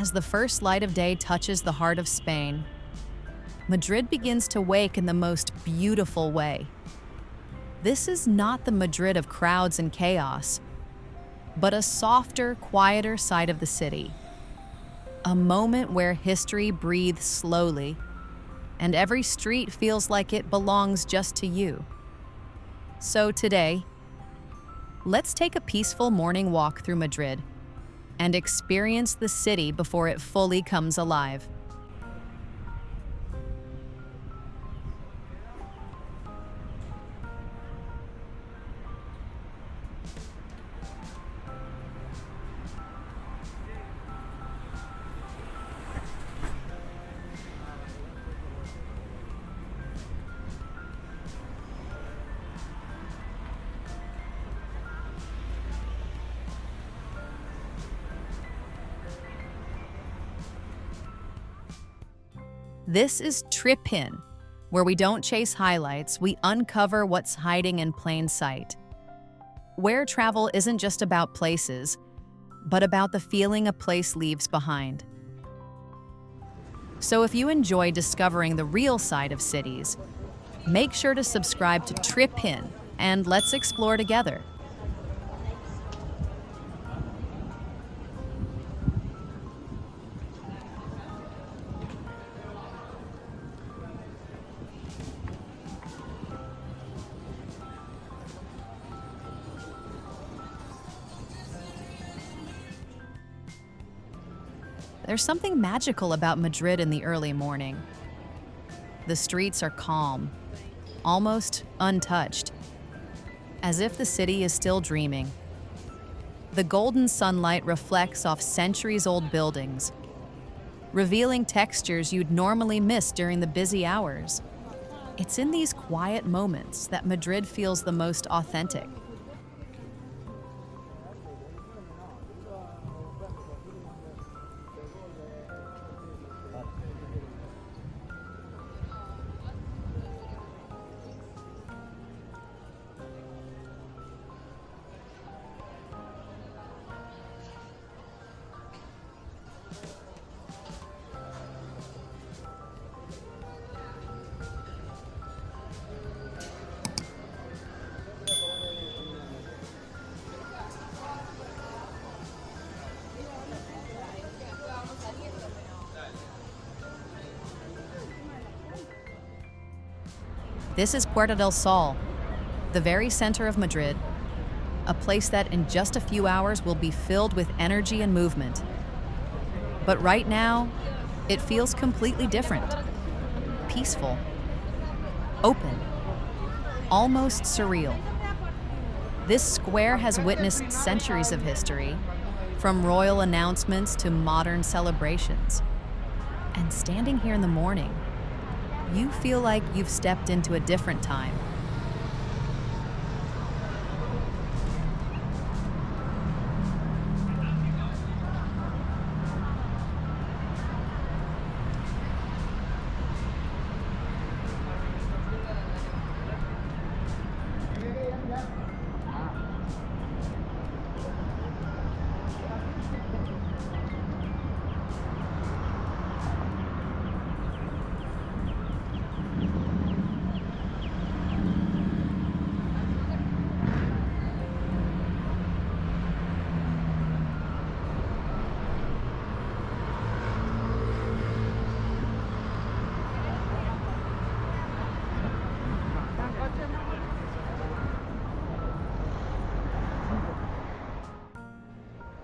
As the first light of day touches the heart of Spain, Madrid begins to wake in the most beautiful way. This is not the Madrid of crowds and chaos, but a softer, quieter side of the city. A moment where history breathes slowly, and every street feels like it belongs just to you. So today, let's take a peaceful morning walk through Madrid and experience the city before it fully comes alive. This is Tripinn, where we don't chase highlights, we uncover what's hiding in plain sight. Where travel isn't just about places, but about the feeling a place leaves behind. So if you enjoy discovering the real side of cities, make sure to subscribe to Tripinn and let's explore together. There's something magical about Madrid in the early morning. The streets are calm, almost untouched, as if the city is still dreaming. The golden sunlight reflects off centuries-old buildings, revealing textures you'd normally miss during the busy hours. It's in these quiet moments that Madrid feels the most authentic. This is Puerta del Sol, the very center of Madrid, a place that in just a few hours will be filled with energy and movement. But right now, it feels completely different. Peaceful, open, almost surreal. This square has witnessed centuries of history, from royal announcements to modern celebrations. And standing here in the morning, you feel like you've stepped into a different time.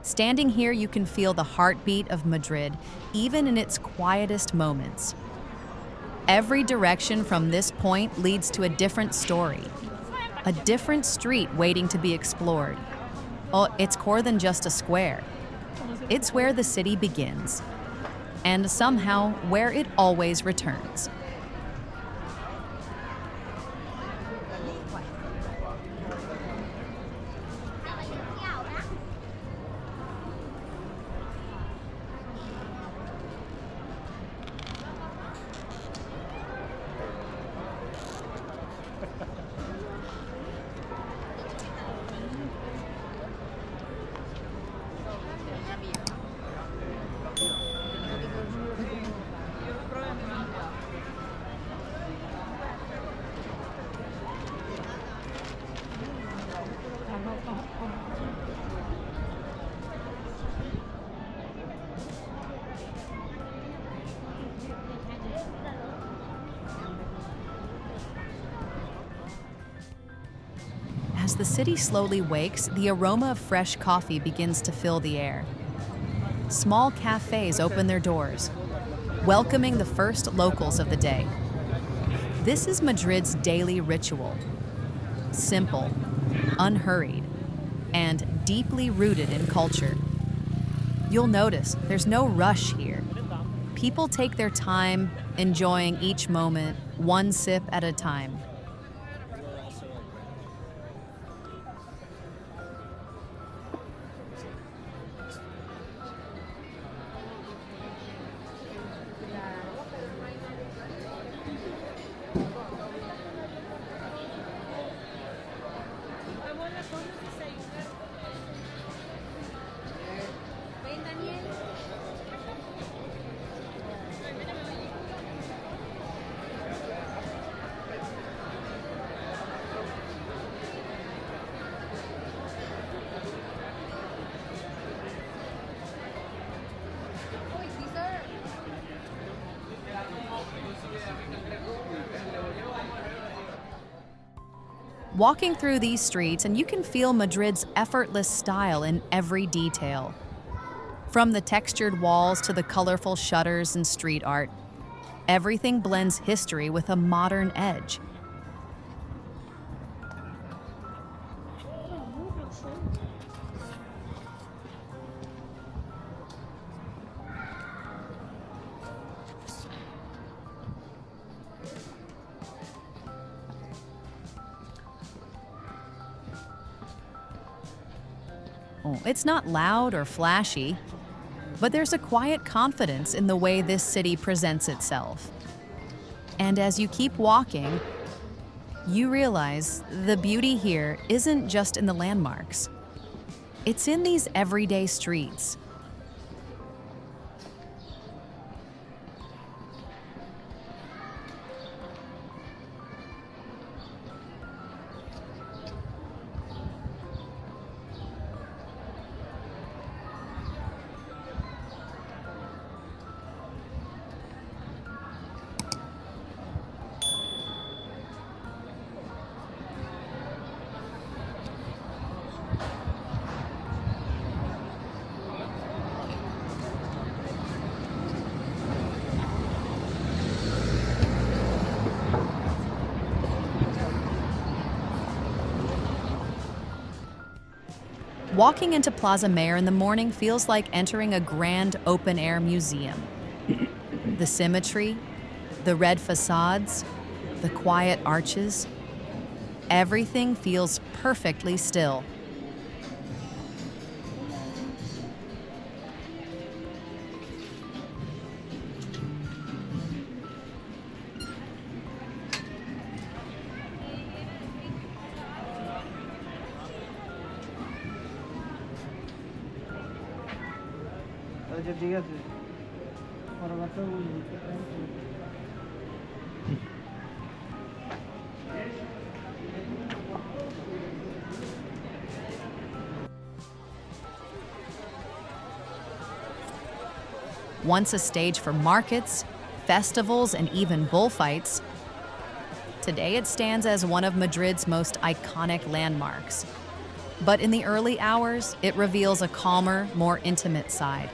Standing here, you can feel the heartbeat of Madrid, even in its quietest moments. Every direction from this point leads to a different story, a different street waiting to be explored. Oh, it's more than just a square. It's where the city begins, and somehow where it always returns. As the city slowly wakes, the aroma of fresh coffee begins to fill the air. Small cafes open their doors, welcoming the first locals of the day. This is Madrid's daily ritual. Simple, unhurried, and deeply rooted in culture. You'll notice there's no rush here. People take their time, enjoying each moment, one sip at a time. Walking through these streets, and you can feel Madrid's effortless style in every detail. From the textured walls to the colorful shutters and street art, everything blends history with a modern edge. It's not loud or flashy, but there's a quiet confidence in the way this city presents itself. And as you keep walking, you realize the beauty here isn't just in the landmarks. It's in these everyday streets. Walking into Plaza Mayor in the morning feels like entering a grand open-air museum. The symmetry, the red facades, the quiet arches, everything feels perfectly still. Once a stage for markets, festivals, and even bullfights, today it stands as one of Madrid's most iconic landmarks. But in the early hours, it reveals a calmer, more intimate side.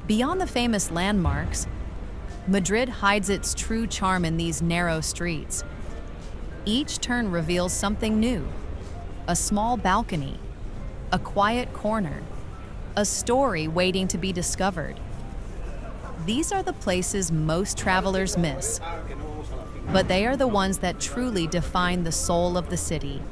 Beyond the famous landmarks, Madrid hides its true charm in these narrow streets. Each turn reveals something new: a small balcony, a quiet corner, a story waiting to be discovered. These are the places most travelers miss, but they are the ones that truly define the soul of the city.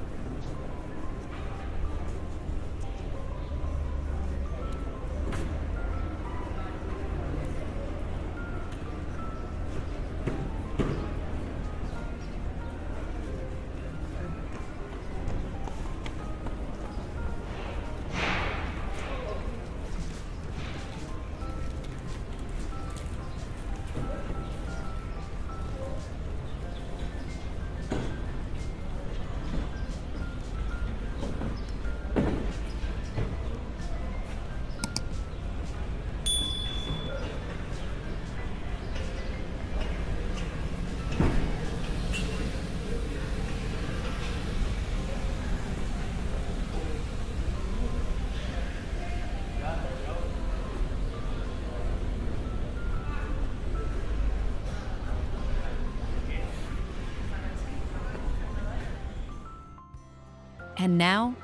And now,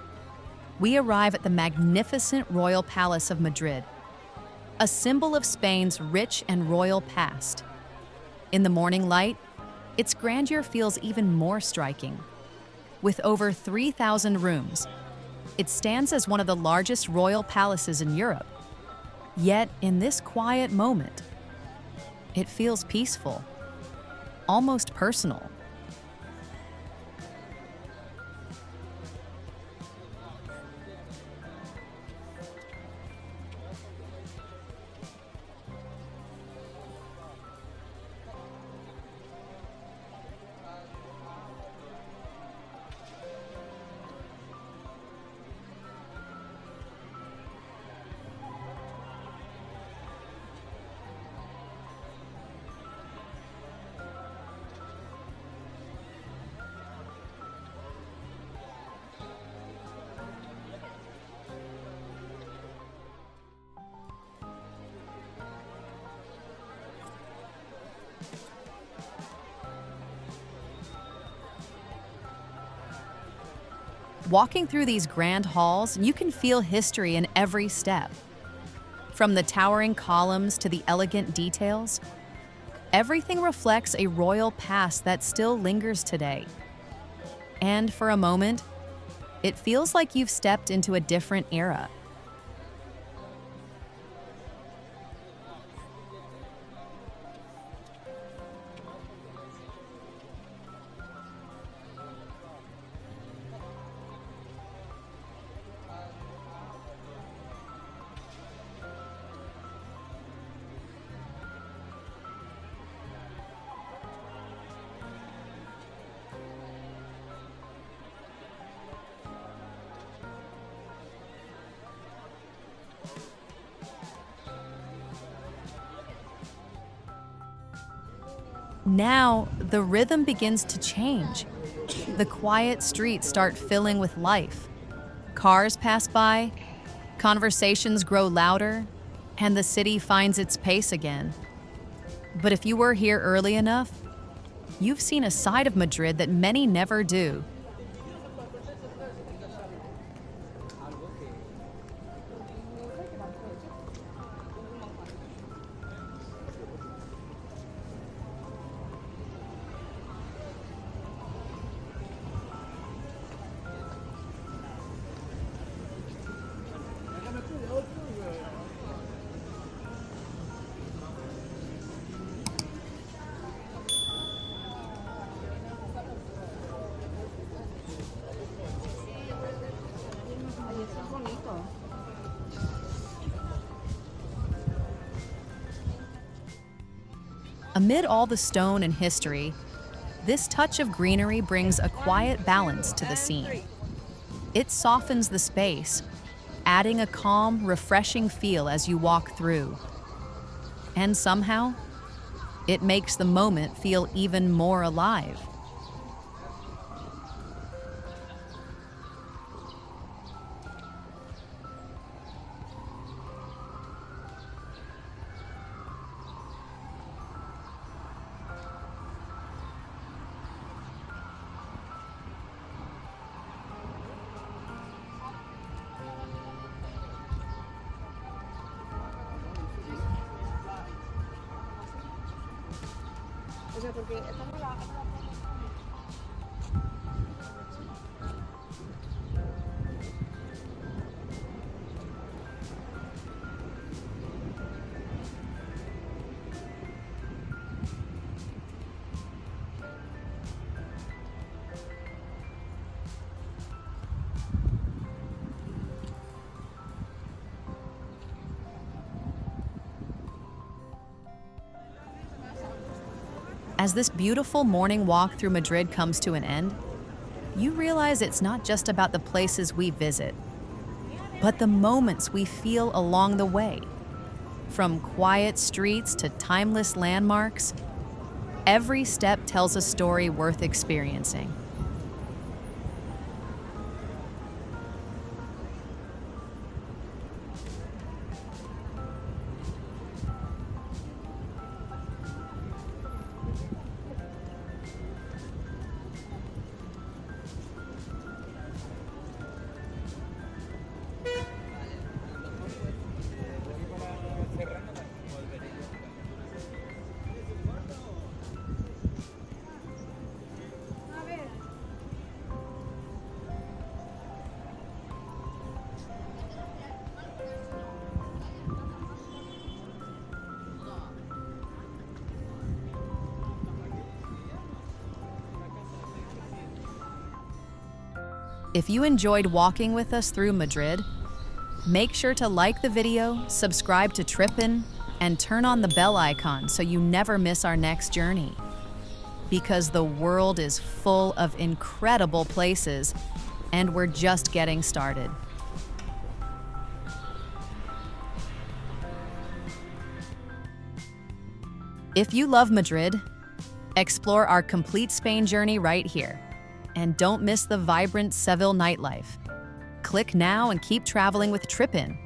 we arrive at the magnificent Royal Palace of Madrid, a symbol of Spain's rich and royal past. In the morning light, its grandeur feels even more striking. With over 3,000 rooms, it stands as one of the largest royal palaces in Europe. Yet, in this quiet moment, it feels peaceful, almost personal. Walking through these grand halls, you can feel history in every step. From the towering columns to the elegant details, everything reflects a royal past that still lingers today. And for a moment, it feels like you've stepped into a different era. Now, the rhythm begins to change. The quiet streets start filling with life. Cars pass by, conversations grow louder, and the city finds its pace again. But if you were here early enough, you've seen a side of Madrid that many never do. Amid all the stone and history, this touch of greenery brings a quiet balance to the scene. It softens the space, adding a calm, refreshing feel as you walk through. And somehow, it makes the moment feel even more alive. As this beautiful morning walk through Madrid comes to an end, you realize it's not just about the places we visit, but the moments we feel along the way. From quiet streets to timeless landmarks, every step tells a story worth experiencing. If you enjoyed walking with us through Madrid, make sure to like the video, subscribe to Tripinn, and turn on the bell icon so you never miss our next journey. Because the world is full of incredible places, and we're just getting started. If you love Madrid, explore our complete Spain journey right here. And don't miss the vibrant Seville nightlife. Click now and keep traveling with Tripinn.